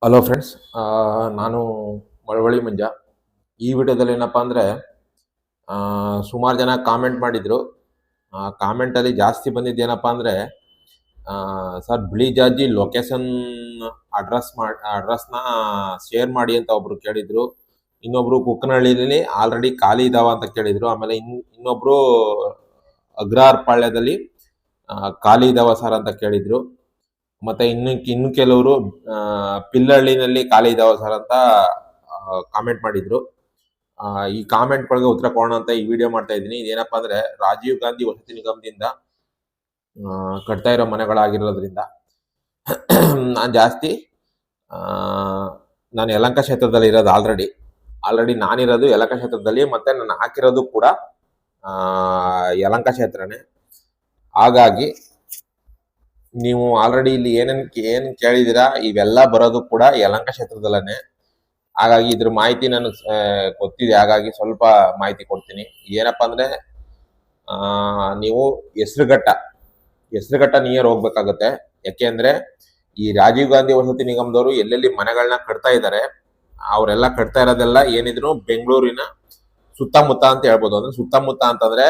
Hello friends, ನಾನು ಮಳವಳ್ಳಿ ಮಂಜ. ಈ ವಿಡಿಯೋದಲ್ಲಿ ಏನಪ್ಪ ಅಂದರೆ ಸುಮಾರು ಜನ ಕಾಮೆಂಟ್ ಮಾಡಿದರು. ಕಾಮೆಂಟಲ್ಲಿ ಜಾಸ್ತಿ ಬಂದಿದ್ದೇನಪ್ಪ ಅಂದರೆ, ಸರ್ ಬಿಳಿ ಜಾಜಿ ಲೊಕೇಶನ್ ಅಡ್ರೆಸ್ನ ಶೇರ್ ಮಾಡಿ ಅಂತ ಒಬ್ರು ಕೇಳಿದರು. ಇನ್ನೊಬ್ರು ಕುಕ್ಕನಹಳ್ಳಿಯಲ್ಲಿ ಆಲ್ರೆಡಿ ಖಾಲಿ ಇದಾವ ಅಂತ ಕೇಳಿದರು. ಆಮೇಲೆ ಇನ್ನೊಬ್ರು ಅಗ್ರಹಾರ ಪಾಳ್ಯದಲ್ಲಿ ಖಾಲಿ ಇದಾವ ಸರ್ ಅಂತ ಕೇಳಿದರು. ಮತ್ತೆ ಇನ್ನು ಕೆಲವರು ಪಿಲ್ಲಹಳ್ಳಿನಲ್ಲಿ ಖಾಲಿ ಇದಾವ ಸರ್ ಅಂತ ಕಾಮೆಂಟ್ ಮಾಡಿದ್ರು. ಈ ಕಾಮೆಂಟ್ಗಳಿಗೆ ಉತ್ತರ ಕೊಡೋಣ ಅಂತ ಈ ವಿಡಿಯೋ ಮಾಡ್ತಾ ಇದ್ದೀನಿ. ಇದೇನಪ್ಪ ಅಂದ್ರೆ ರಾಜೀವ್ ಗಾಂಧಿ ವಸತಿ ನಿಗಮದಿಂದ ಕಟ್ತಾ ಇರೋ ಮನೆಗಳಾಗಿರೋದ್ರಿಂದ ನಾನು ಜಾಸ್ತಿ ನಾನು ಯಲಹಂಕ ಕ್ಷೇತ್ರದಲ್ಲಿ ಇರೋದು. ಆಲ್ರೆಡಿ ನಾನಿರೋದು ಯಲಹಂಕ ಕ್ಷೇತ್ರದಲ್ಲಿ, ಮತ್ತೆ ನಾನು ಹಾಕಿರೋದು ಕೂಡ ಯಲಹಂಕ ಕ್ಷೇತ್ರನೇ. ಹಾಗಾಗಿ ನೀವು ಆಲ್ರೆಡಿ ಇಲ್ಲಿ ಏನ್ ಕೇಳಿದಿರಾ ಇವೆಲ್ಲ ಬರೋದು ಕೂಡ ಯಲಹಂಕ ಕ್ಷೇತ್ರದಲ್ಲೇ. ಹಾಗಾಗಿ ಇದ್ರ ಮಾಹಿತಿ ನನಗೆ ಗೊತ್ತಿದೆ, ಹಾಗಾಗಿ ಸ್ವಲ್ಪ ಮಾಹಿತಿ ಕೊಡ್ತೀನಿ. ಏನಪ್ಪಾ ಅಂದ್ರೆ ನೀವು ಹೆಸರುಘಟ್ಟ ನಿಯರ್ ಹೋಗ್ಬೇಕಾಗುತ್ತೆ. ಯಾಕೆಂದ್ರೆ ಈ ರಾಜೀವ್ ಗಾಂಧಿ ವಸತಿ ನಿಗಮದವರು ಎಲ್ಲೆಲ್ಲಿ ಮನೆಗಳನ್ನ ಕಟ್ತಾ ಇದ್ದಾರೆ ಅವರೆಲ್ಲ ಕಟ್ತಾ ಇರೋದೆಲ್ಲ ಏನಿದ್ರು ಬೆಂಗಳೂರಿನ ಸುತ್ತಮುತ್ತ ಅಂತ ಹೇಳ್ಬೋದು. ಅಂದ್ರೆ ಸುತ್ತಮುತ್ತ ಅಂತಂದ್ರೆ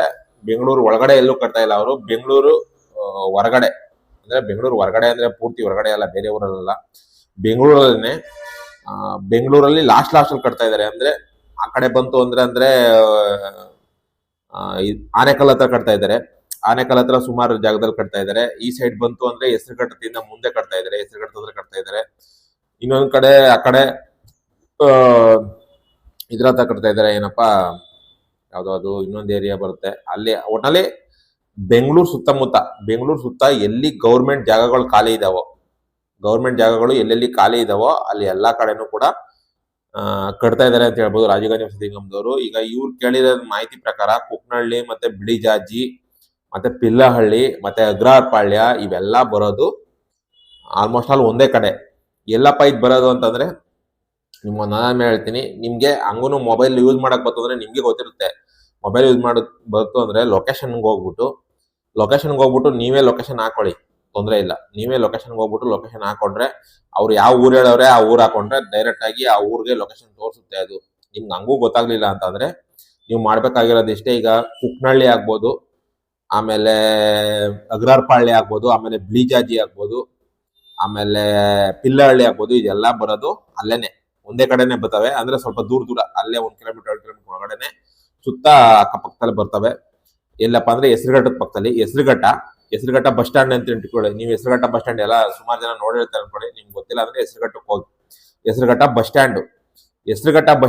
ಬೆಂಗಳೂರು ಒಳಗಡೆ ಎಲ್ಲೂ ಕಟ್ತಾ ಇಲ್ಲ ಅವರು, ಬೆಂಗಳೂರು ಹೊರಗಡೆ. ಅಂದ್ರೆ ಬೆಂಗಳೂರು ಹೊರಗಡೆ ಅಂದ್ರೆ ಪೂರ್ತಿ ಹೊರಗಡೆ ಅಲ್ಲ, ಬೇರೆ ಊರಲ್ಲ, ಬೆಂಗಳೂರಲ್ಲೇ. ಬೆಂಗಳೂರಲ್ಲಿ ಲಾಸ್ಟ್ ಅಲ್ಲಿ ಕಟ್ತಾ ಇದ್ದಾರೆ. ಅಂದ್ರೆ ಆ ಕಡೆ ಬಂತು ಅಂದ್ರೆ ಆನೆಕಲ್ ಹತ್ರ ಕಟ್ತಾ ಇದ್ದಾರೆ. ಆನೆಕಲ್ ಹತ್ರ ಸುಮಾರು ಜಾಗದಲ್ಲಿ ಕಟ್ತಾ ಇದ್ದಾರೆ. ಈ ಸೈಡ್ ಬಂತು ಅಂದ್ರೆ ಹೆಸರುಘಟ್ಟದಿಂದ ಮುಂದೆ ಕಟ್ತಾ ಇದ್ದಾರೆ, ಹೆಸರುಘಟ್ಟದ ಕಟ್ತಾ ಇದ್ದಾರೆ. ಇನ್ನೊಂದ್ ಕಡೆ ಆ ಕಡೆ ಇದ್ರ ಹತ್ರ ಕಟ್ತಾ ಇದ್ದಾರೆ, ಏನಪ್ಪಾ ಯಾವ್ದೋ ಅದು ಇನ್ನೊಂದು ಏರಿಯಾ ಬರುತ್ತೆ ಅಲ್ಲಿ. ಒಟ್ನಲ್ಲಿ ಬೆಂಗಳೂರು ಸುತ್ತ ಎಲ್ಲಿ ಗೌರ್ಮೆಂಟ್ ಜಾಗಗಳು ಖಾಲಿ ಇದಾವೋ, ಎಲ್ಲೆಲ್ಲಿ ಖಾಲಿ ಇದಾವೋ ಅಲ್ಲಿ ಎಲ್ಲಾ ಕಡೆನೂ ಕೂಡ ಕಟ್ತಾ ಇದಾರೆ ಅಂತ ಹೇಳ್ಬೋದು ರಾಜೀವ್ ಗಾಂಧಿ ವಸತಿ ನಿಗಮದವರು. ಈಗ ಇವ್ರು ಕೇಳಿರೋ ಮಾಹಿತಿ ಪ್ರಕಾರ ಕುಕ್ನಹಳ್ಳಿ ಮತ್ತೆ ಬಿಳಿಜಾಜಿ ಮತ್ತೆ ಪಿಲ್ಲಹಳ್ಳಿ ಮತ್ತೆ ಅಗ್ರಹಾರ ಪಾಳ್ಯ ಇವೆಲ್ಲ ಬರೋದು ಆಲ್ಮೋಸ್ಟ್ ಆಲ್ ಒಂದೇ ಕಡೆ. ಎಲ್ಲಪ್ಪ ಇದು ಬರೋದು ಅಂತಂದ್ರೆ ನಾನು ಹೇಳ್ತೀನಿ ನಿಮ್ಗೆ. ಹಂಗೂ ಮೊಬೈಲ್ ಯೂಸ್ ಮಾಡಕ್ ಬರ್ತಂದ್ರೆ ನಿಮ್ಗೆ ಗೊತ್ತಿರುತ್ತೆ. ಮೊಬೈಲ್ ಯೂಸ್ ಮಾಡೋದು ಬಂತು ಅಂದ್ರೆ ಲೊಕೇಶನ್ಗೆ ಹೋಗ್ಬಿಟ್ಟು ನೀವೇ ಲೊಕೇಶನ್ ಹಾಕೊಳ್ಳಿ, ತೊಂದರೆ ಇಲ್ಲ. ನೀವೇ ಲೊಕೇಶನ್ಗೆ ಹೋಗ್ಬಿಟ್ಟು ಲೊಕೇಶನ್ ಹಾಕೊಂಡ್ರೆ ಅವ್ರು ಯಾವ ಊರು ಹೇಳವ್ರೆ ಆ ಊರು ಹಾಕೊಂಡ್ರೆ ಡೈರೆಕ್ಟ್ ಆಗಿ ಆ ಊರಿಗೆ ಲೊಕೇಶನ್ ತೋರಿಸುತ್ತೆ. ಅದು ನಿಮ್ಗೆ ಹಂಗೂ ಗೊತ್ತಾಗ್ಲಿಲ್ಲ ಅಂತಂದ್ರೆ ನೀವು ಮಾಡ್ಬೇಕಾಗಿರೋದು ಇಷ್ಟೇ. ಈಗ ಕುಕ್ನಹಳ್ಳಿ ಆಗ್ಬೋದು, ಆಮೇಲೆ ಅಗ್ರಹಾರ ಪಾಳ್ಯ ಆಗ್ಬೋದು, ಆಮೇಲೆ ಬಿಳಿಜಾಜಿ ಆಗ್ಬೋದು, ಆಮೇಲೆ ಪಿಲ್ಲಹಳ್ಳಿ ಆಗ್ಬೋದು, ಇದೆಲ್ಲ ಬರೋದು ಅಲ್ಲೇನೆ, ಒಂದೇ ಕಡೆನೆ ಬರ್ತವೆ. ಅಂದ್ರೆ ಸ್ವಲ್ಪ ದೂರ ಅಲ್ಲೇ 1 ಕಿಲೋಮೀಟರ್ 2 ಕಿಲೋಮೀಟರ್ ಒಳಗಡೆನೆ ಸುತ್ತ ಅಕ್ಕಪಕ್ಕದಲ್ಲಿ ಬರ್ತವೆ. ಎಲ್ಲಪ್ಪ ಅಂದ್ರೆ ಹೆಸರುಘಟ್ಟದ ಪಕ್ಕದಲ್ಲಿ. ಹೆಸರುಘಟ್ಟ ಬಸ್ ಸ್ಟ್ಯಾಂಡ್ ಅಂತ ಇಟ್ಕೊಳ್ಳಿ ನೀವು. ಹೆಸರುಘಟ್ಟ ಬಸ್ ಸ್ಟ್ಯಾಂಡ್ ಎಲ್ಲ ಸುಮಾರು ಜನ ನೋಡಿರ್ತಾರೆ ಅನ್ಕೊಳ್ಳಿ. ನಿಮ್ಗೆ ಗೊತ್ತಿಲ್ಲ ಅಂದ್ರೆ ಹೆಸರುಘಟ್ಟಕ್ಕೆ ಹೋಗಿ, ಹೆಸರುಘಟ್ಟ ಬಸ್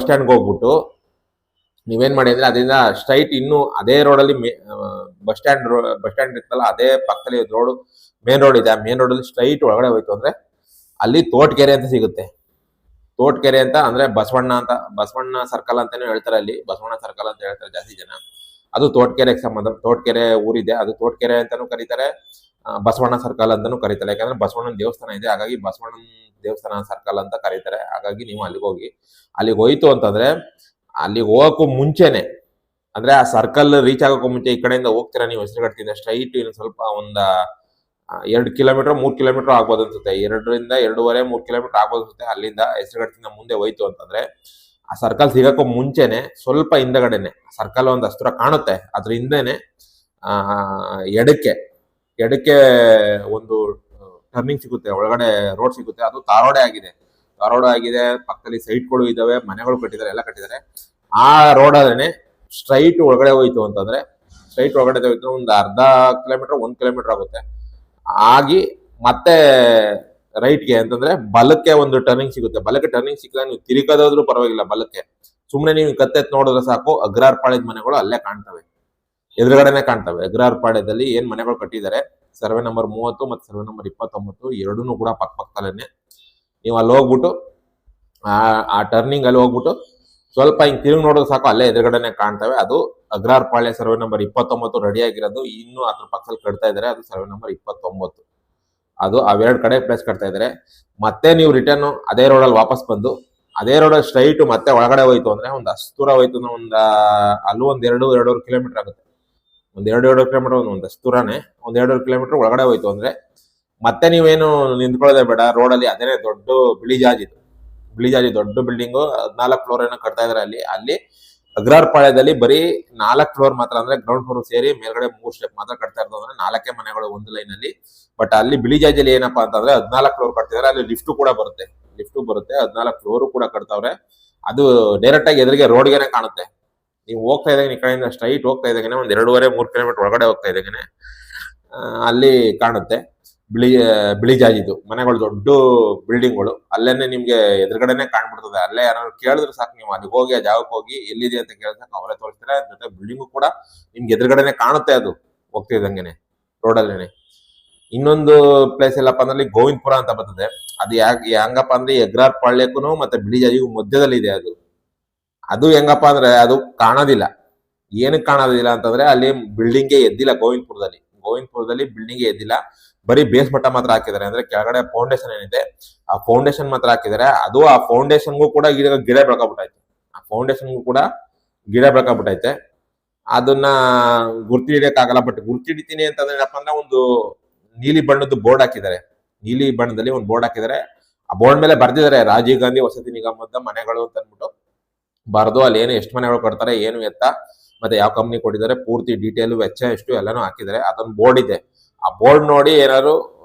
ಸ್ಟ್ಯಾಂಡ್ಗೆ ಹೋಗ್ಬಿಟ್ಟು ನೀವೇನ್ ಮಾಡಿ ಅಂದ್ರೆ ಅದರಿಂದ ಸ್ಟ್ರೈಟ್ ಇನ್ನು ಅದೇ ರೋಡಲ್ಲಿ ಬಸ್ ಸ್ಟ್ಯಾಂಡ್ ಇರ್ತಲ್ಲ, ಅದೇ ಪಕ್ಕದಲ್ಲಿ ರೋಡ್, ಮೇನ್ ರೋಡ್ ಇದೆ. ಆ ಮೇನ್ ರೋಡ್ ಅಲ್ಲಿ ಸ್ಟ್ರೈಟ್ ಒಳಗಡೆ ಹೋಯ್ತು ಅಂದ್ರೆ ಅಲ್ಲಿ ತೋಟಕೆರೆ ಅಂತ ಸಿಗುತ್ತೆ. ತೋಟಕೆರೆ ಅಂತ ಅಂದ್ರೆ ಬಸವಣ್ಣ ಸರ್ಕಲ್ ಅಂತಾನೆ ಹೇಳ್ತಾರೆ. ಅಲ್ಲಿ ಬಸವಣ್ಣ ಸರ್ಕಲ್ ಅಂತ ಹೇಳ್ತಾರೆ ಜಾಸ್ತಿ ಜನ. ಅದು ತೋಟಕೆರೆಗೆ ಸಂಬಂಧ. ತೋಟಕೆರೆ ಊರಿದೆ, ಅದು ತೋಟಕೆರೆ ಅಂತಾನು ಕರೀತಾರೆ, ಬಸವಣ್ಣ ಸರ್ಕಲ್ ಅಂತಾನು ಕರೀತಾರೆ. ಯಾಕಂದ್ರೆ ಬಸವಣ್ಣನ ದೇವಸ್ಥಾನ ಇದೆ, ಹಾಗಾಗಿ ಬಸವಣ್ಣನ ದೇವಸ್ಥಾನ ಸರ್ಕಲ್ ಅಂತ ಕರೀತಾರೆ. ಹಾಗಾಗಿ ನೀವು ಅಲ್ಲಿಗೆ ಹೋಯ್ತು ಅಂತಂದ್ರೆ ಅಲ್ಲಿಗೆ ಹೋಗಕ್ಕೂ ಮುಂಚೆನೆ, ಅಂದ್ರೆ ಆ ಸರ್ಕಲ್ ರೀಚ್ ಆಗೋಕ್ಕೂ ಮುಂಚೆ ಈ ಕಡೆಯಿಂದ ಹೋಗ್ತೀರಾ ನೀವು ಹೆಸರುಘಟ್ಟದಿಂದ ಸ್ಟ್ರೈಟ್ ಇನ್ನು ಸ್ವಲ್ಪ 2 ಕಿಲೋಮೀಟರ್ 3 ಕಿಲೋಮೀಟರ್ ಆಗ್ಬೋದು ಅನ್ಸುತ್ತೆ. 2ರಿಂದ 2.5-3 ಕಿಲೋಮೀಟರ್ ಆಗ್ಬೋದು ಅನ್ಸುತ್ತೆ. ಅಲ್ಲಿಂದ ಹೆಸರುಘಟ್ಟದಿಂದ ಮುಂದೆ ಹೋಯ್ತು ಅಂತಂದ್ರೆ ಆ ಸರ್ಕಲ್ ಸಿಗಕ್ಕೂ ಮುಂಚೆನೆ ಸ್ವಲ್ಪ ಹಿಂದಗಡೆನೆ ಸರ್ಕಲ್ ಒಂದು ಹಸ್ತ್ರ ಕಾಣುತ್ತೆ. ಅದ್ರ ಹಿಂದೆನೆ ಎಡಕ್ಕೆ ಒಂದು ಟರ್ನಿಂಗ್ ಸಿಗುತ್ತೆ, ಒಳಗಡೆ ರೋಡ್ ಸಿಗುತ್ತೆ. ಅದು ತಾರೋಡೆ ಆಗಿದೆ. ಪಕ್ಕದಲ್ಲಿ ಸೈಟ್ಗಳು ಇದಾವೆ, ಮನೆಗಳು ಕಟ್ಟಿದ್ದಾರೆ, ಎಲ್ಲ ಕಟ್ಟಿದ್ದಾರೆ. ಆ ರೋಡ್ ಅಲ್ಲೇನೆ ಸ್ಟ್ರೈಟ್ ಒಳಗಡೆ ಹೋಯ್ತು ಅಂತಂದ್ರೆ ಒಂದು ಅರ್ಧ ಕಿಲೋಮೀಟರ್ 1 ಕಿಲೋಮೀಟರ್ ಆಗುತ್ತೆ. ಆಗಿ ಮತ್ತೆ ರೈಟ್ಗೆ ಅಂತಂದ್ರೆ ಬಲಕ್ಕೆ ಒಂದು ಟರ್ನಿಂಗ್ ಸಿಗುತ್ತೆ. ಬಲಕ್ಕೆ ಟರ್ನಿಂಗ್ ಸಿಕ್ಕಿದ್ರೆ ನೀವು ತಿರುಗದಾದ್ರೂ ಪರವಾಗಿಲ್ಲ, ಬಲಕ್ಕೆ ಸುಮ್ನೆ ನೀವು ಕತ್ತೆತ್ ನೋಡಿದ್ರೆ ಸಾಕು, ಅಗ್ರಹಾರ ಪಾಳ್ಯದ ಮನೆಗಳು ಅಲ್ಲೇ ಕಾಣ್ತವೆ, ಎದುರುಗಡೆನೆ ಕಾಣ್ತವೆ. ಅಗ್ರಹಾರ ಪಾಳ್ಯದಲ್ಲಿ ಏನ್ ಮನೆಗಳು ಕಟ್ಟಿದ್ದಾರೆ, ಸರ್ವೆ ನಂಬರ್ 30 ಮತ್ತೆ ಸರ್ವೆ ನಂಬರ್ 29 ಎರಡೂ ಕೂಡ ಪಕ್ಕದಲ್ಲೇನೆ. ನೀವು ಅಲ್ಲಿ ಹೋಗ್ಬಿಟ್ಟು ಆ ಟರ್ನಿಂಗ್ ಅಲ್ಲಿ ಹೋಗ್ಬಿಟ್ಟು ಸ್ವಲ್ಪ ಹಿಂಗ್ ತಿರುಗಿ ನೋಡಿದ್ರೆ ಸಾಕು, ಅಲ್ಲೇ ಎದುರುಗಡೆನೆ ಕಾಣ್ತವೆ. ಅದು ಅಗ್ರಹಾರ ಪಾಳ್ಯ ಸರ್ವೆ ನಂಬರ್ 29 ರೆಡಿ ಆಗಿರೋದು. ಇನ್ನು ಅದ್ರ ಪಕ್ಕದಲ್ಲಿ ಕಟ್ತಾ ಇದ್ದಾರೆ, ಅದು ಸರ್ವೆ ನಂಬರ್ 29. ಅದು ಅವೆರಡು ಕಡೆ ಪ್ಲೇಸ್ ಕಟ್ತಾ ಇದ್ದಾರೆ. ಮತ್ತೆ ನೀವು ರಿಟರ್ನ್ ಅದೇ ರೋಡಲ್ಲಿ ವಾಪಸ್ ಬಂದು ಅದೇ ರೋಡಲ್ಲಿ ಸ್ಟ್ರೈಟ್ ಮತ್ತೆ ಒಳಗಡೆ ಹೋಯ್ತು ಅಂದ್ರೆ ಒಂದು ಅಸ್ತೂರ ಹೋಯ್ತು ಅಂದ್ರೆ ಅಲ್ಲೂ ಒಂದ್ 2-2.5 ಕಿಲೋಮೀಟರ್ ಆಗುತ್ತೆ. ಒಂದ್ 2 ಕಿಲೋಮೀಟರ್ ಒಂದು ಅಸ್ತೂರನೇ 2 ಕಿಲೋಮೀಟರ್ ಒಳಗಡೆ ಹೋಯ್ತು ಅಂದ್ರೆ ಮತ್ತೆ ನೀವೇನು ನಿಂತ್ಕೊಳ್ಳೋದೇ ಬೇಡ, ರೋಡಲ್ಲಿ ಅದೇನೇ ದೊಡ್ಡ ಬಿಳಿಜಾಜಿ ದೊಡ್ಡ ಬಿಲ್ಡಿಂಗು 14 ಫ್ಲೋರ್ ಏನೋ ಕಟ್ತಾ ಇದಾರೆ ಅಲ್ಲಿ ಅಗ್ರಾರ್ ಪಾಳ್ಯದಲ್ಲಿ ಬರೀ 4 ಫ್ಲೋರ್ ಮಾತ್ರ, ಅಂದ್ರೆ ಗ್ರೌಂಡ್ ಫ್ಲೋರ್ ಸೇರಿ ಮೇಲ್ಗಡೆ 3 ಸ್ಟೆಪ್ ಮಾತ್ರ ಕಟ್ತಾ ಇರೋದು, ಅಂದ್ರೆ 4 ಮನೆಗಳು ಒಂದು ಲೈನ್ ಅಲ್ಲಿ. ಬಟ್ ಅಲ್ಲಿ ಬಿಳಿಜಾಜಿಯಲ್ಲಿ ಏನಪ್ಪಾ ಅಂತಂದ್ರೆ 14 ಫ್ಲೋರ್ ಕಟ್ತಿದಾರೆ, ಅಲ್ಲಿ ಲಿಫ್ಟ್ ಬರುತ್ತೆ 14 ಫ್ಲೋರ್ ಕೂಡ ಕಟ್ತಾವ್ರೆ. ಅದು ಡೈರೆಕ್ಟ್ ಆಗಿ ಎದುರಿಗೆ ರೋಡ್ಗೆನೆ ಕಾಣುತ್ತೆ. ನೀವು ಹೋಗ್ತಾ ಇದ್ದಾಗೆ ಈ ಕಡೆಯಿಂದ ಸ್ಟ್ರೈಟ್ ಹೋಗ್ತಾ ಇದ್ದಾಗನೆ ಒಂದ್ 2.5-3 ಕಿಲೋಮೀಟರ್ ಒಳಗಡೆ ಹೋಗ್ತಾ ಇದ್ದಾಗನೆ ಅಲ್ಲಿ ಕಾಣುತ್ತೆ ಬಿಳಿಜಾಜಿದು ಮನೆಗಳು, ದೊಡ್ಡ ಬಿಲ್ಡಿಂಗ್ಗಳು. ಅಲ್ಲೇನೆ ನಿಮ್ಗೆ ಎದುರುಗಡೆನೆ ಕಾಣ್ಬಿಡ್ತದೆ. ಅಲ್ಲೇ ಯಾರು ಕೇಳಿದ್ರೆ ಸಾಕು, ನೀವು ಅಲ್ಲಿ ಹೋಗಿ ಆ ಜಾಗಕ್ಕೆ ಹೋಗಿ ಎಲ್ಲಿದೆ ಅಂತ ಕೇಳಿದ್ರೆ ಅವರೇ ತೋರಿಸ್ತಾರೆ. ಜೊತೆ ಬಿಲ್ಡಿಂಗು ಕೂಡ ನಿಮ್ಗೆ ಎದುರುಗಡೆನೆ ಕಾಣುತ್ತೆ, ಅದು ಹೋಗ್ತಾ ಇದ್ದಂಗೆನೆ ರೋಡಲ್ಲೇನೆ. ಇನ್ನೊಂದು ಪ್ಲೇಸ್ ಎಲ್ಲಪ್ಪ ಅಂದ್ರೆ ಗೋವಿಂದಪುರ ಅಂತ ಬರ್ತದೆ. ಅದು ಹೆಂಗಪ್ಪ ಅಂದ್ರೆ ಅಗ್ರಾರ್ ಪಾಳ್ಯಕ್ಕೂ ಮತ್ತೆ ಬಿಳಿಜಾಜಿಗೂ ಮಧ್ಯದಲ್ಲಿ ಇದೆ. ಅದು ಹೆಂಗಪ್ಪ ಅಂದ್ರೆ ಅದು ಕಾಣೋದಿಲ್ಲ. ಏನಕ್ಕೆ ಕಾಣೋದಿಲ್ಲ ಅಂತಂದ್ರೆ ಅಲ್ಲಿ ಬಿಲ್ಡಿಂಗೇ ಎದ್ದಿಲ್ಲ. ಗೋವಿಂದಪುರದಲ್ಲಿ ಬಿಲ್ಡಿಂಗೇ ಎದ್ದಿಲ್ಲ, ಬರೀ ಬೇಸ್ ಮಟ್ಟ ಮಾತ್ರ ಹಾಕಿದ್ದಾರೆ. ಅಂದ್ರೆ ಕೆಳಗಡೆ ಫೌಂಡೇಶನ್ ಏನಿದೆ ಆ ಫೌಂಡೇಶನ್ ಮಾತ್ರ ಹಾಕಿದ್ದಾರೆ. ಅದು ಆ ಫೌಂಡೇಶನ್ಗೂ ಕೂಡ ಗಿಡ ಬೆಳ್ಕೊಬಿಟ್ಟೈತೆ. ಅದನ್ನ ಗುರ್ತಿ ಹಿಡಿಯಕ್ಕಾಗಲ್ಲ. ಬಟ್ ಗುರ್ತಿ ಹಿಡಿತೀನಿ ಅಂತಂದ್ರೆ ಏನಪ್ಪಾ ಅಂದ್ರೆ ಒಂದು ನೀಲಿ ಬಣ್ಣದ ಬೋರ್ಡ್ ಹಾಕಿದ್ದಾರೆ. ನೀಲಿ ಬಣ್ಣದಲ್ಲಿ ಒಂದು ಬೋರ್ಡ್ ಹಾಕಿದ್ದಾರೆ. ಆ ಬೋರ್ಡ್ ಮೇಲೆ ಬರ್ದಿದ್ದಾರೆ ರಾಜೀವ್ ಗಾಂಧಿ ವಸತಿ ನಿಗಮದ ಮನೆಗಳು ಅಂತ ಅಂದ್ಬಿಟ್ಟು ಬರ್ದು ಅಲ್ಲಿ ಏನು ಎಷ್ಟು ಮನೆಗಳು ಕೊಡ್ತಾರೆ, ಏನು ಎತ್ತ, ಮತ್ತೆ ಯಾವ ಕಂಪ್ನಿ ಕೊಟ್ಟಿದ್ದಾರೆ, ಪೂರ್ತಿ ಡೀಟೇಲ್ ವೆಚ್ಚ ಎಷ್ಟು ಎಲ್ಲಾನು ಹಾಕಿದ್ದಾರೆ. ಅದೊಂದು ಬೋರ್ಡ್ ಇದೆ. ಆ ಬೋರ್ಡ್ ನೋಡಿ ಏನಾದ್ರು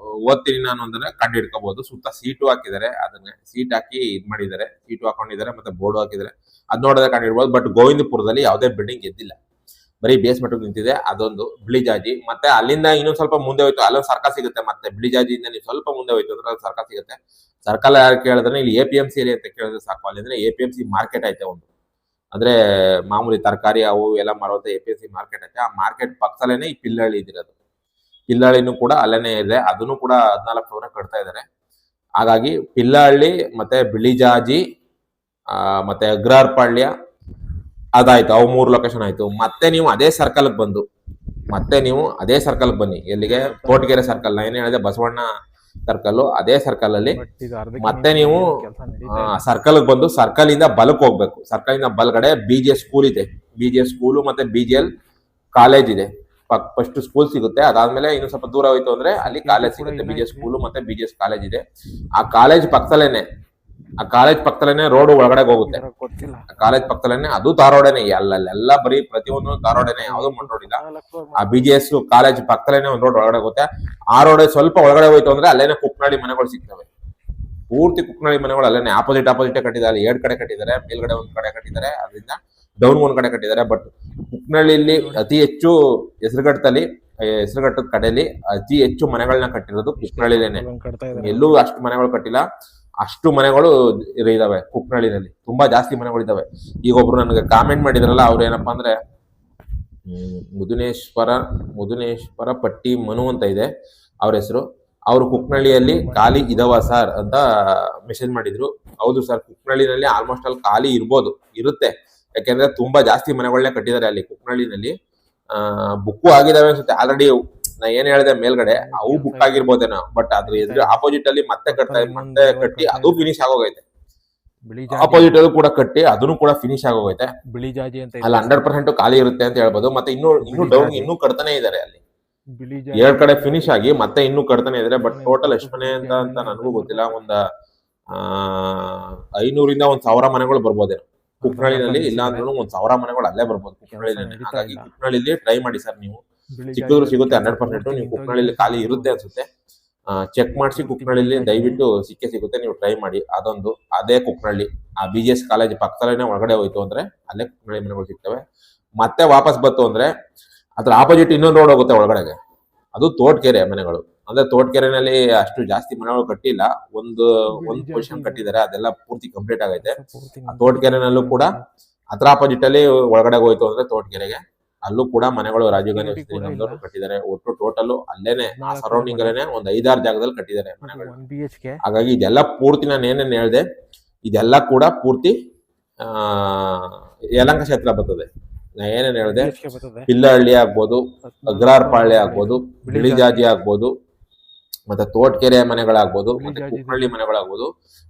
ಓದ್ತೀನಿ ನಾನು ಅಂದ್ರೆ ಕಂಡು ಹಿಡ್ಕೋಬಹುದು. ಸುತ್ತ ಸೀಟು ಹಾಕಿದ್ದಾರೆ, ಅದನ್ನ ಸೀಟ್ ಹಾಕಿ ಮಾಡಿದ್ದಾರೆ, ಸೀಟು ಹಾಕೊಂಡಿದ್ದಾರೆ, ಮತ್ತೆ ಬೋರ್ಡ್ ಹಾಕಿದ್ದಾರೆ. ಅದ್ ನೋಡಿದ್ರೆ ಕಂಡು ಹಿಡ್ಬೋದು. ಬಟ್ ಗೋವಿಂದಪುರದಲ್ಲಿ ಯಾವುದೇ ಬಿಲ್ಡಿಂಗ್ ಎದ್ದಿಲ್ಲ, ಬರೀ ಬೇಸ್ ಮಟ್ಟಕ್ಕೆ ನಿಂತಿದೆ. ಅದೊಂದು ಬಿಳಿಜಾಜಿ. ಮತ್ತೆ ಅಲ್ಲಿಂದ ಇನ್ನೊಂದು ಸ್ವಲ್ಪ ಮುಂದೆ ಹೋಯ್ತು, ಅಲ್ಲೊಂದು ಸರ್ಕಲ್ ಸಿಗುತ್ತೆ. ಮತ್ತೆ ಬಿಳಿಜಾಜಿಯಿಂದ ನೀವು ಸ್ವಲ್ಪ ಮುಂದೆ ಹೋಯ್ತು ಅಂದ್ರೆ ಅಲ್ಲಿ ಸರ್ಕಲ್ ಸಿಗುತ್ತೆ. ಸರ್ಕಲ್ ಯಾರು ಕೇಳಿದ್ರೆ ಇಲ್ಲಿ APMC ಅಂತ ಕೇಳಿದ್ರೆ ಸಾಕು. ಅಲ್ಲಿ ಅಂದ್ರೆ APMC ಮಾರ್ಕೆಟ್ ಐತೆ ಒಂದು, ಅಂದ್ರೆ ಮಾಮೂಲಿ ತರಕಾರಿ ಅವು ಎಲ್ಲ ಮಾರುವಂತ APMC ಮಾರ್ಕೆಟ್ ಐತೆ. ಆ ಮಾರ್ಕೆಟ್ ಪಕ್ಕದಲ್ಲೇನೆ ಈ ಪಿಲ್ಲಹಳ್ಳಿ ಇದಿರೋದು. ಪಿಲ್ಲಹಳ್ಳಿನೂ ಕೂಡ ಅಲ್ಲೇನೆ ಇದೆ. ಅದನ್ನು ಕೂಡ 14 ಫ್ಲೋರ್ ಕಟ್ತಾ ಇದ್ದಾರೆ. ಹಾಗಾಗಿ ಪಿಲ್ಲಹಳ್ಳಿ ಮತ್ತೆ ಬಿಳಿಜಾಜಿ ಮತ್ತೆ ಅಗ್ರಾರ್ ಪಾಳ್ಯ ಅದಾಯ್ತು, ಅವು 3 ಲೊಕೇಶನ್ ಆಯ್ತು. ಮತ್ತೆ ನೀವು ಅದೇ ಸರ್ಕಲ್ ಬನ್ನಿ. ಎಲ್ಲಿಗೆ? ತೋಟಗೆರೆ ಸರ್ಕಲ್. ನಾ ಏನ್ ಹೇಳಿದೆ, ಬಸವಣ್ಣ ಸರ್ಕಲ್, ಅದೇ ಸರ್ಕಲ್ ಅಲ್ಲಿ ಮತ್ತೆ ನೀವು ಸರ್ಕಲ್ ಬಂದು ಸರ್ಕಲ್ ಇಂದ ಬಲಕ್ ಹೋಗ್ಬೇಕು. ಸರ್ಕಲ್ ಇಂದ ಬಲಗಡೆ BGS ಸ್ಕೂಲ್ ಇದೆ. BGS ಸ್ಕೂಲು ಮತ್ತೆ BGL ಕಾಲೇಜ್ ಇದೆ. ಫಸ್ಟ್ ಸ್ಕೂಲ್ ಸಿಗುತ್ತೆ, ಅದಾದ್ಮೇಲೆ ಇನ್ನು ಸ್ವಲ್ಪ ದೂರ ಹೋಯ್ತು ಅಂದ್ರೆ ಅಲ್ಲಿ ಕಾಲೇಜ್ ಸಿಗುತ್ತೆ. BGS ಸ್ಕೂಲು ಮತ್ತೆ BGS ಕಾಲೇಜ್ ಇದೆ. ಆ ಕಾಲೇಜ್ ಪಕ್ಕದಲ್ಲೇನೆ ರೋಡ್ ಒಳಗಡೆ ಹೋಗುತ್ತೆ. ಕಾಲೇಜ್ ಪಕ್ಕದಲ್ಲೇನೆ, ಅದು ತಾರೋಡೇನೆ. ಅಲ್ಲೆಲ್ಲ ಬರೀ ಪ್ರತಿಯೊಂದು ತಾರೋಡೇನೆ, ಯಾವ್ದು ಮಣ್ ರೋಡ್ ಇಲ್ಲ. ಆ BGS ಕಾಲೇಜ್ ಪಕ್ಕದಲ್ಲೇನೆ ಒಂದು ರೋಡ್ ಒಳಗಡೆ ಹೋಗುತ್ತೆ. ಆ ರೋಡ್ ಸ್ವಲ್ಪ ಒಳಗಡೆ ಹೋಯ್ತು ಅಂದ್ರೆ ಅಲ್ಲೇನೆ ಕುಕ್ನಳ್ಳಿ ಮನೆಗಳು ಸಿಗ್ತವೆ. ಪೂರ್ತಿ ಕುಕ್ನಳ್ಳಿ ಮನೆಗಳು ಅಲ್ಲೇನೆ ಆಪೋಸಿಟ್ ಕಟ್ಟಿದ್ದಾರೆ. 2 ಕಡೆ ಕಟ್ಟಿದ್ದಾರೆ, ಮೇಲ್ಗಡೆ ಒಂದ್ ಕಡೆ ಕಟ್ಟಿದ್ದಾರೆ, ಅದರಿಂದ ಡೌನ್ ಒಂದ್ ಕಡೆ ಕಟ್ಟಿದ್ದಾರೆ. ಬಟ್ ಕುಕ್ನಳ್ಳಿಲಿ ಅತಿ ಹೆಚ್ಚು ಹೆಸರುಘಟ್ಟದ ಕಡೆಯಲ್ಲಿ ಅತಿ ಹೆಚ್ಚು ಮನೆಗಳನ್ನ ಕಟ್ಟಿರೋದು ಕುಕ್ನಳ್ಳಿಲೇನೆ. ಎಲ್ಲೂ ಅಷ್ಟು ಮನೆಗಳು ಕಟ್ಟಿಲ್ಲ. ಅಷ್ಟು ಮನೆಗಳು ಇದಾವೆ ಕುಕ್ನಳ್ಳಿನಲ್ಲಿ, ತುಂಬಾ ಜಾಸ್ತಿ ಮನೆಗಳು ಇದಾವೆ. ಈಗ ಒಬ್ರು ನನಗೆ ಕಾಮೆಂಟ್ ಮಾಡಿದ್ರಲ್ಲ, ಅವ್ರು ಏನಪ್ಪಾ ಅಂದ್ರೆ ಮುದುನೇಶ್ವರ ಪಟ್ಟಿ ಮನು ಅಂತ ಇದೆ ಅವ್ರ ಹೆಸರು. ಅವರು ಕುಕ್ನಳ್ಳಿಯಲ್ಲಿ ಖಾಲಿ ಇದಾವ ಸರ್ ಅಂತ ಮೆಸೇಜ್ ಮಾಡಿದ್ರು. ಹೌದು ಸರ್, ಕುಕ್ನಳ್ಳಿನಲ್ಲಿ ಆಲ್ಮೋಸ್ಟ್ ಅಲ್ಲಿ ಖಾಲಿ ಇರುತ್ತೆ. ಯಾಕೆಂದ್ರೆ ತುಂಬಾ ಜಾಸ್ತಿ ಮನೆಗಳನ್ನ ಕಟ್ಟಿದ್ದಾರೆ ಅಲ್ಲಿ ಕುಕ್ನಳ್ಳಿನಲ್ಲಿ. ಬುಕ್ಕು ಆಗಿದಾವೆ ಅನ್ಸುತ್ತೆ ಆಲ್ರೆಡಿ. ನಾ ಏನ್ ಹೇಳಿದೆ ಮೇಲ್ಗಡೆ, ಅವು ಬುಕ್ ಆಗಿರ್ಬೋದೇನೋ. ಬಟ್ ಅದ್ರ ಎದುರು ಆಪೋಸಿಟ್ ಅಲ್ಲಿ ಮತ್ತೆ ಕಟ್ಟಿ ಅದು ಫಿನಿಶ್ ಆಗೋಗೈತೆ. ಆಪೋಸಿಟ್ ಅಲ್ಲೂ ಕೂಡ ಕಟ್ಟಿ ಅದನ್ನು ಕೂಡ ಫಿನಿಶ್ ಆಗೋಗೈತೆ. ಬಿಳಿಜಾಜಿ ಅಂತ ಅಲ್ಲಿ 100% ಖಾಲಿ ಇರುತ್ತೆ ಅಂತ ಹೇಳ್ಬೋದು. ಮತ್ತೆ ಇನ್ನೂ ಡೌನ್ ಇನ್ನೂ ಕಟ್ತಾನೆ ಇದಾರೆ ಅಲ್ಲಿ. 2 ಕಡೆ ಫಿನಿಶ್ ಆಗಿ ಮತ್ತೆ ಇನ್ನೂ ಕಟ್ತಾನೆ ಇದಾರೆ. ಬಟ್ ಟೋಟಲ್ ಎಷ್ಟು ಮನೆ ಅಂತ ನನಗೂ ಗೊತ್ತಿಲ್ಲ. ಒಂದ 500 1,000 ಮನೆಗಳು ಬರ್ಬೋದೇನೋ ಕುಕ್ನಳ್ಳಿನಲ್ಲಿ. ಇಲ್ಲ ಅಂದ್ರೂ 1,000 ಮನೆಗಳು ಅಲ್ಲೇ ಬರ್ಬೋದು ಕುಕ್ನಳ್ಳಿನಲ್ಲಿ. ಹಾಗಾಗಿ ಕುಕ್ನಳ್ಳಿಲಿ ಟ್ರೈ ಮಾಡಿ ಸರ್. ನೀವು ಚಿಕ್ಕದ್ರು ಸಿಗುತ್ತೆ 100%. ನೀವು ಕುಕ್ನಳ್ಳಿಲಿ ಖಾಲಿ ಇರುತ್ತೆ ಅನ್ಸುತ್ತೆ, ಚೆಕ್ ಮಾಡಿಸಿ. ಕುಕ್ನಳ್ಳಿಲಿ ದಯವಿಟ್ಟು ಸಿಗುತ್ತೆ, ನೀವು ಟ್ರೈ ಮಾಡಿ. ಅದೊಂದು ಅದೇ ಕುಕ್ನಳ್ಳಿ. ಆ BGS ಕಾಲೇಜ್ ಪಕ್ಕದಲ್ಲೇನೆ ಒಳಗಡೆ ಹೋಯ್ತು ಅಂದ್ರೆ ಅಲ್ಲೇ ಕುಕ್ನಳ್ಳಿ ಮನೆಗಳು ಸಿಗ್ತವೆ. ಮತ್ತೆ ವಾಪಸ್ ಬಂತು ಅಂದ್ರೆ ಅದ್ರ ಆಪೋಸಿಟ್ ಇನ್ನೊಂದು ರೋಡ್ ಹೋಗುತ್ತೆ ಒಳಗಡೆಗೆ, ಅದು ತೋಟಕೆರೆ ಮನೆಗಳು. ಅಂದ್ರೆ ತೋಟಕೆರೆನಲ್ಲಿ ಅಷ್ಟು ಜಾಸ್ತಿ ಮನೆಗಳು ಕಟ್ಟಿಲ್ಲ, ಒಂದು ಪೊಸಿಷನ್ ಕಟ್ಟಿದ್ದಾರೆ, ಅದೆಲ್ಲ ಪೂರ್ತಿ ಕಂಪ್ಲೀಟ್ ಆಗೈತೆ. ತೋಟಕೆರೆನಲ್ಲೂ ಕೂಡ ಅದ್ರ ಆಪೋಸಿಟ್ ಅಲ್ಲಿ ಒಳಗಡೆ ಹೋಯ್ತು ಅಂದ್ರೆ ತೋಟಕೆರೆಗೆ, ಅಲ್ಲೂ ಕೂಡ ಮನೆಗಳು ರಾಜೀವ್ ಗಾಂಧಿ ವಸತಿ ನಿಗಮದವರು ಕಟ್ಟಿದ್ದಾರೆ. ಒಟ್ಟು ಟೋಟಲ್ ಅಲ್ಲೇನೆ ಆ ಸರೌಂಡಿಂಗ್ ಅಲ್ಲೇನೆ ಒಂದ್ 5-6 ಜಾಗದಲ್ಲಿ ಕಟ್ಟಿದ್ದಾರೆ ಮನೆಗಳು. ಹಾಗಾಗಿ ಇದೆಲ್ಲ ಪೂರ್ತಿ ನಾನು ಏನೇನ್ ಹೇಳ್ದೆ ಇದೆಲ್ಲ ಕೂಡ ಪೂರ್ತಿ ಯಲಹಂಕ ಕ್ಷೇತ್ರ ಬರ್ತದೆ. ನಾ ಏನೇನ್ ಹೇಳ್ದೆ, ಪಿಲ್ಲಹಳ್ಳಿ ಆಗ್ಬೋದು, ಅಗ್ರಾರ್ ಪಾಳ್ಯ ಆಗ್ಬೋದು, ಬಿಳಿಜಾಜಿ ಆಗ್ಬೋದು, ಮತ್ತೆ ತೋಟಕೆರೆ ಮನೆಗಳಾಗ್ಬೋದು, ಮತ್ತೆ ಕುಕ್ನಳ್ಳಿ ಮನೆಗಳಾಗ್ಬೋದು,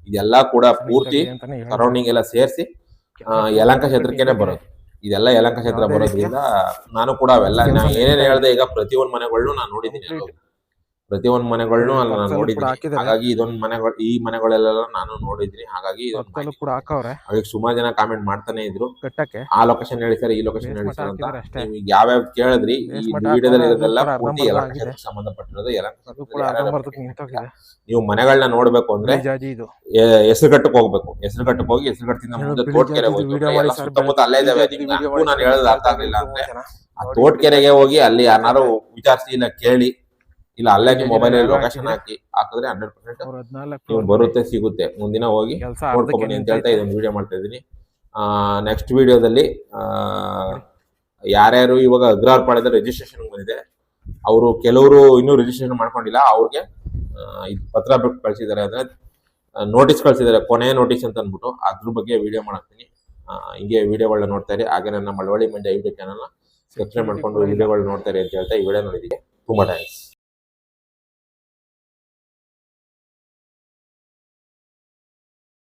ಇದೆಲ್ಲ ಕೂಡ ಪೂರ್ತಿ ಸರೌಂಡಿಂಗ್ ಎಲ್ಲ ಸೇರಿಸಿ ಯಲಹಂಕ ಕ್ಷೇತ್ರಕ್ಕೇನೆ ಬರೋದು. ಇದೆಲ್ಲ ಯಲಹಂಕ ಕ್ಷೇತ್ರ ಬರೋದ್ರಿಂದ ನಾನು ಕೂಡ ಅವೆಲ್ಲ ನಾ ಏನೇನ್ ಹೇಳ್ದೆ ಈಗ ಪ್ರತಿಯೊಂದು ಮನೆಗಳನ್ನೂ ನಾನು ನೋಡಿದ್ದೀನಿ. ಪ್ರತಿಯೊಂದು ಮನೆಗಳನ್ನೂ ಅಲ್ಲಿ ನಾನು ಪಕ್ಕದಲ್ಲೂ ಕೂಡ ನೋಡಿದ್ದೀನಿ. ಹಾಕಿದ್ದಾರೆ. ಹಾಗಾಗಿ ಇದೊಂದು ಮನೆಗಳು ಈ ಮನೆಗಳೆಲ್ಲ ನಾನು ನೋಡಿದ್ದೀನಿ. ಹಾಗಾಗಿ ಇದೊಂದು ಪಕ್ಕದಲ್ಲೂ ಮಾಹಿತಿ ಕೂಡ ಹಾಕವ್ರೆ ಹಾಗಾಗಿ ಸುಮಾರು ಜನ ಕಾಮೆಂಟ್ ಮಾಡ್ತಾನೆ ಇದ್ರು, ಕಟ್ಟಕ್ಕೆ. ಆ ಲೊಕೇಶನ್ ಹೇಳಿ ಸರ್, ಈ ಲೊಕೇಶನ್ ಹೇಳಿ ಬೇಸ್ಮಠ ಸರ್ ಅಂತ. ಹಾಕಿದ್ದಾರೆ ಅಷ್ಟೇ. ನೀವು ಈಗ ಯಾವ್ಯಾವ ಕೇಳಿದ್ರಿ ಈ ಬೇಸ್ಮಠ ವಿಡಿಯೋದಲ್ಲಿ ಹಾಕವ್ರೆ, ಅದು ಇರೋದೆಲ್ಲ ಕೂಡ ಪೂರ್ತಿ ಅರ್ಧಂಬರ್ಧ ಯಲಹಂಕ ಆಗಿದೆ. ಕ್ಷೇತ್ರಕ್ಕೆ ಸಂಬಂಧಪಟ್ಟಿರೋದು. ಯಲಹಂಕ ಅದು ಕೂಡ ಕ್ಷೇತ್ರದಲ್ಲಿ ಯಾರ್ಯಾರು ಅರ್ಧಂಬರ್ಧಕ್ಕೆ ನಿಂತೋಗಿದೆ. ನೀವು ಮನೆಗಳನ್ನ ನೋಡ್ಬೇಕು ಅಂದ್ರೆ ಬಿಳಿ ಜಾಜಿ ಇದು. ಹೆಸರುಘಟ್ಟಕ್ಕೆ ಹೋಗ್ಬೇಕು. ಹೆಸರುಘಟ್ಟಕ್ಕೆ ಹೋಗಿ ಹೆಸರುಘಟ್ಟದಿಂದ ಮುಂದೆ ಬಿಳಿ ತೋಟಕೆರೆಗೆ ಜಾಜಿದು ಹೋಗಿ ವಿಡಿಯೋ ಮಾಡಿ ಎಲ್ಲ ಸರ್, ಸುತ್ತಮುತ್ತ ಅಲ್ಲೇ ಇದಾವೆ. ಬಿಳಿ ಜಾಜಿದು ವಿಡಿಯೋ ನಾನು ಮಾಡಿ ಹೇಳೋದು ಅರ್ಥ ಆಗ್ಲಿಲ್ಲ ಅಂದ್ರೆ ಆ ತೋಟಕೆರೆಗೆ ಹೋಗಿ ಅಲ್ಲಿ ಯಾರು ವಿಚಾರಿಸಿ ಇಲ್ಲ ಕೇಳಿ, ಇಲ್ಲ ಅಲ್ಲೇ ನಿಮ್ಮ ಮೊಬೈಲ್ ಲೊಕೇಶನ್ ಹಾಕಿದ್ರೆ 100% ಅವ್ರು 14 ನೀವು ಬರುತ್ತೆ, ಸಿಗುತ್ತೆ. ಮುಂದಿನ ಹೋಗಿ ಕೆಲಸ ನೋಡ್ಕೊಂಡ್ ಬನ್ನಿ ಅಂತ ಹೇಳ್ತಾ ಇದೊಂದು ವಿಡಿಯೋ ಮಾಡ್ತಾ ಇದ್ದೀನಿ. ನೆಕ್ಸ್ಟ್ ವಿಡಿಯೋದಲ್ಲಿ ಯಾರ್ಯಾರು ಇವಾಗ ಅಗ್ರಹಾರಪಾಳ್ಯದ ರಿಜಿಸ್ಟ್ರೇಷನ್ ಬಂದಿದೆ, ಅವರು ಕೆಲವರು ಇನ್ನೂ ರಿಜಿಸ್ಟ್ರೇಷನ್ ಮಾಡ್ಕೊಂಡಿಲ್ಲ, ಅವ್ರಿಗೆ ಪತ್ರ ಬಿಟ್ಟು ಕಳ್ಸಿದ್ದಾರೆ, ಅಂದ್ರೆ ನೋಟಿಸ್ ಕಳ್ಸಿದ್ದಾರೆ, ಕೊನೆಯ ನೋಟಿಸ್ ಅಂತ ಅಂದ್ಬಿಟ್ಟು. ಅದ್ರ ಬಗ್ಗೆ ವಿಡಿಯೋ ಮಾಡಾಕ್ತೀನಿ. ಹಿಂಗೆ ವಿಡಿಯೋಗಳನ್ನ ನೋಡ್ತಾ ಇರಿ. ಹಾಗೆ ನನ್ನ ಮಳವಳ್ಳಿ ಮಂಡ್ಯ ಯೂಟ್ಯೂಬ್ ಚಾನಲ್ನ ಸಬ್ಸ್ಕ್ರೈಬ್ ಮಾಡ್ಕೊಂಡು ವಿಡಿಯೋಗಳು ನೋಡ್ತಾರೆ ಅಂತ ಹೇಳ್ತಾ ಈ ವಿಡಿಯೋ ನೋಡಿದ್ದೀವಿ. ತುಂಬಾ ಥ್ಯಾಂಕ್ಸ್.